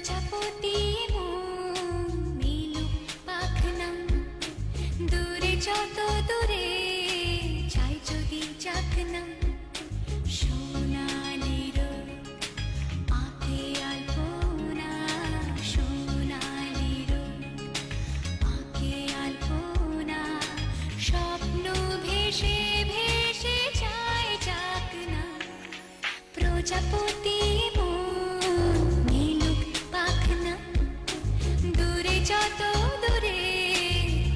প্রজাপতি মন মিলুক পাখনা, দূরে যত দূরে চাই যদি যাক না। সোনালি রোদ আঁকে আলপনা, সোনালি রোদ আঁকে আলপনা, স্বপ্ন ভেসে ভেসে যায় যাক না। প্রজাপতি মন মিলুক পাখনা, দূরে যত দূরে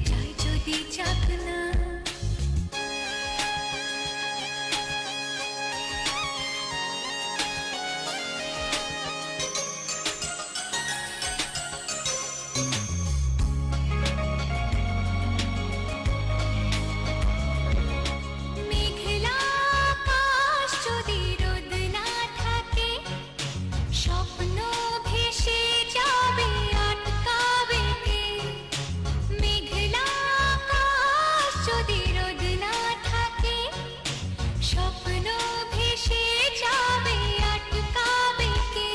চাই যদি যাক না। মেঘলা আকাশ যদি রোদ না থাকে, স্বপ্ন ভেসে যাবে আটকাবে কে? মেঘলা আকাশ যদি রোদ না থাকে, স্বপ্ন ভেসে যাবে আটকাবে কে?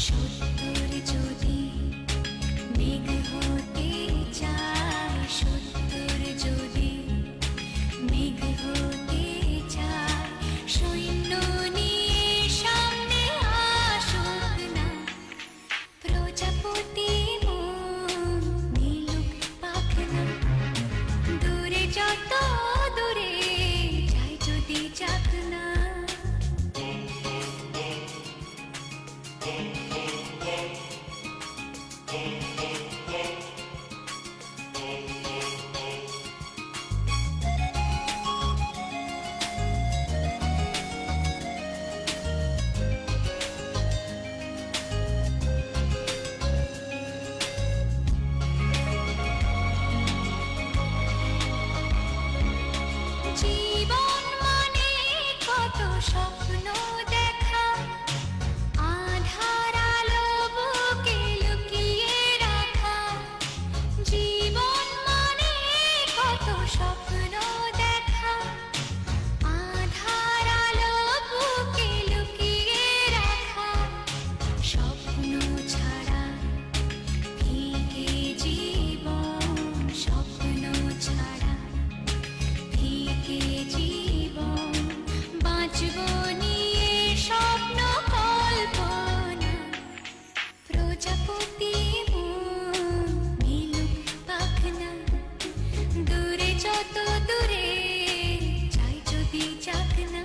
সত্তর যদি মেঘ হতে চায়, সত্তর যদি মেঘ হতে চায়, সৈন্য নিয়ে সামনে আসুক না। প্রজাপতি মন মিলুক পাখনা, দূরে যত দূরে যাই যদি যাক না। জীবন মানে কত স্বপ্ন দেখা, আধার আলো বুকে লুকিয়ে রাখা। জীবন মানে কত স্বপ্ন দেখা, আধার আলো বুকে লুকিয়ে রাখা। স্বপ্ন ছাড়া ফিকে জীবন, স্বপ্ন ছাড়া ফিকে জীবন। বাঁচব নিয়ে স্বপ্ন কল্পনা, প্রজাপতি মন মিলুক পাখনা, দূরে যত দূরে চাই যদি যাক না।